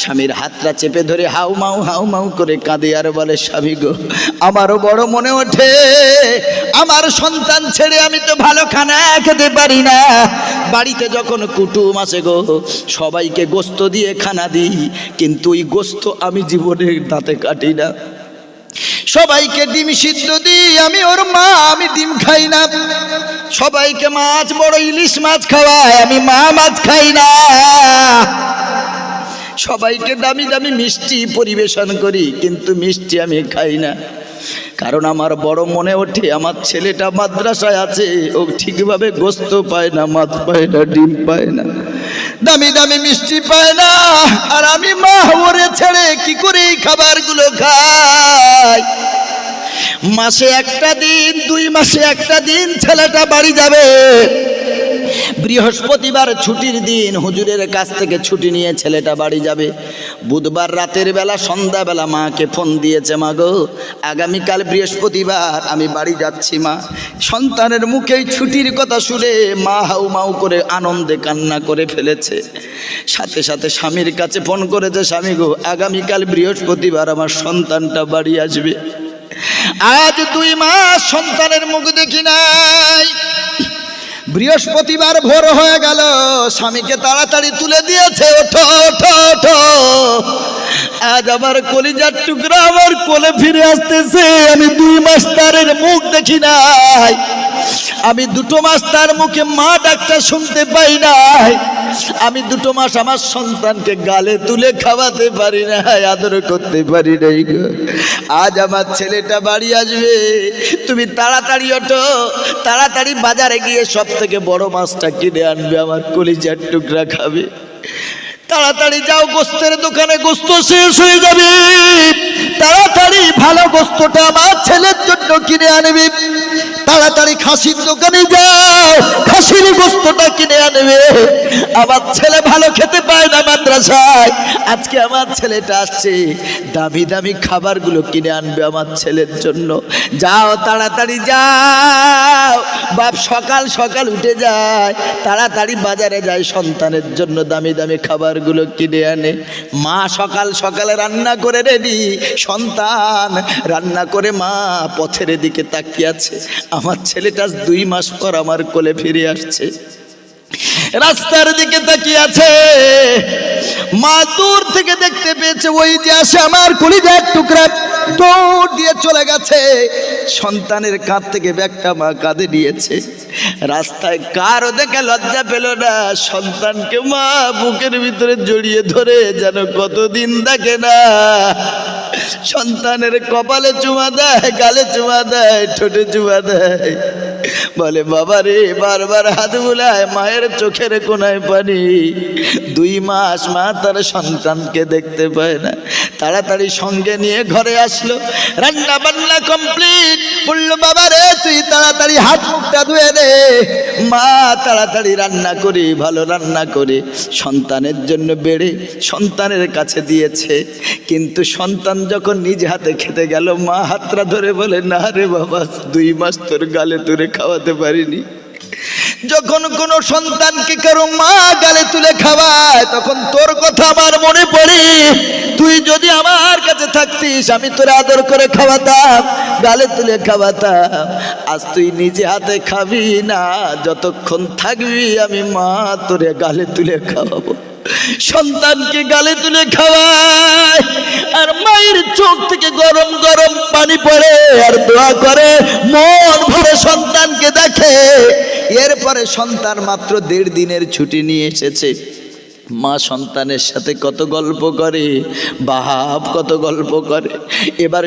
স্বামীর হাতটা চেপে ধরে হাউ মাউ করে কাঁদে আর বলে, স্বামী গো, আমারও বড় মনে ওঠে আমার সন্তান ছেড়ে আমি তো ভালো খানা খেতে পারি না। বাড়িতে যখন কুটুম আসে গো, সবাইকে গোস্ত দিয়ে খানা দিই, কিন্তু ওই গোস্ত আমি জীবনে দাঁতে কাটি না। সবাইকে ডিম সিদ্ধ দিই, আমি ওর মা, আমি ডিম খাই না। সবাইকে মাছ, বড় ইলিশ মাছ খাওয়ায়, আমি মা মাছ খাই না। সবাইকে দামি দামি মিষ্টি পরিবেশন করি, কিন্তু মিষ্টি আমি খাই না। কারণ আমার বড় মনে ওঠে আমার ছেলেটা মাদ্রাসায় আছে, ও ঠিকভাবে গোস্ত পায় না, মাছ পায় না, ডিম পায় না, দামি দামি মিষ্টি পায় না। আর আমি মা ওরে ছেড়ে কি করে এই খাবারগুলো খাই? মাসে একটা দিন, 2 মাসে একটা দিন ছেলেটা বাড়ি যাবে। বৃহস্পতিবার ছুটির দিন হুজুরের কাছ থেকে ছুটি নিয়ে ছেলেটা বাড়ি যাবে। বুধবার রাতের বেলা, সন্ধ্যাবেলা মাকে ফোন দিয়েছে, মা গো, আগামীকাল বৃহস্পতিবার আমি বাড়ি যাচ্ছি মা। সন্তানের মুখেই ছুটির কথা শুনে মা হাউ মাউ করে আনন্দে কান্না করে ফেলেছে। সাথে সাথে স্বামীর কাছে ফোন করেছে, স্বামী গো, আগামীকাল বৃহস্পতিবার আমার সন্তানটা বাড়ি আসবে। আজ 2 মাস সন্তানের মুখ দেখি নাই। বৃহস্পতিবার ভোর হয়ে গেল, স্বামীকে তাড়াতাড়ি তুলে দিয়েছে, ওঠো ওঠো ওঠো। আজ আমার কলিজার টুকরা আমার কোলে ফিরে আসতেছে। আমি 2 মাস তার মুখ দেখি নাই, আমি 2 মাস তার মুখে মা ডাকটা শুনতে পাই নাই, আমি 2 মাস আমার সন্তানকে গালে তুলে খাওয়াতে পারি না, আদর করতে পারি নাই গো। আজ আমার ছেলেটা বাড়ি আসবে, তুমি তাড়াতাড়ি ওঠো, তাড়াতাড়ি বাজারে গিয়ে সব থেকে বড় মাছটা কিনে আনবে, আমার কলিজার টুকরা খাবে। তাড়াতাড়ি যাও, গোস্তের দোকানে গোস্ত শেষ হয়ে যাবে, তাড়াতাড়ি ভালো গোস্তটা আমার ছেলের জন্য কিনে আনবে। তাড়াতাড়ি খাসির দোকানে যাও, খাসির গোস্তটা কিনে আনবে। আমার ছেলে ভালো খেতে পায় না মাদ্রাসায়, আজকে আমার ছেলেটা আসছে, দামি দামি খাবারগুলো কিনে আনবে আমার ছেলের জন্য। যাও, তাড়াতাড়ি যাও। বাপ সকাল সকাল উঠে যায়, তাড়াতাড়ি বাজারে যায়, সন্তানের জন্য দামি দামি খাবারগুলো কিনে আনে। মা সকাল সকালে রান্না করে রেডি, সন্তান রান্না করে মা পথের দিকে তাকিয়ে আছে। আমার ছেলেটা 2 মাস পর আমার কোলে ফিরে আসছে, রাস্তার দিকে তাকিয়ে আছে। মা দূর থেকে দেখতে পেয়েছে, ওই যে আসে আমার কলিজার টুকরা, দৌড় দিয়ে চলে গেছে। সন্তানের কাঁধ থেকে ব্যাগটা মা কাঁধে নিয়েছে। রাস্তায় কারও দেখে লজ্জা পেল না, সন্তানকে মা বুকের ভিতরে জড়িয়ে ধরে যেন কতদিন দেখে না। সন্তানের কপালে চুমা দেয়, গালে চুমা দেয়, ঠোঁটে চুমা দেয়, বলে বাবা রে, বারবার হাত বুলায়, মায়ের চোখের কোনায় পানি। 2 মাস মা তার সন্তানকে দেখতে পায় না। তাড়াতাড়ি সঙ্গে নিয়ে ঘরে আসলো, রান্না বান্না কমপ্লিট। বললো, বাবা রে, তুই তাড়াতাড়ি হাত মুখটা ধুয়ে দে। মা তাড়াতাড়ি রান্না করে, ভালো রান্না করে সন্তানের জন্য বেড়ে সন্তানের কাছে দিয়েছে। কিন্তু সন্তান যখন নিজ হাতে খেতে গেল, মা হাতটা ধরে বলে, না রে বাবা, 2 মাস তোর গালে তুলে খাওয়াতে পারিনি। যখন কোনো সন্তানকে কারো মা গালে তুলে খাওয়ায়, তখন তোর কথা আমার মনে পড়ে। তুই যদি আমার কাছে থাকতিস, আমি তোর আদর করে খাওয়াতাম, গালে তুলে খাওয়াতাম। আজ তুই নিজে হাতে খাবি না, যতক্ষণ থাকবি আমি মা তোরে গালে তুলে খাওয়াবো। সন্তানকে গালে তুলে খাওয়ায়, আর মায়ের চোখ থেকে গরম গরম পানি পড়ে, আর দোয়া করে, মন ভরে সন্তানকে দেখে। এরপরে সন্তান মাত্র 1.5 দিনের ছুটি নিয়ে এসেছে। মা সন্তানের সাথে কত গল্প করে, বাপ কত গল্প করে। এবার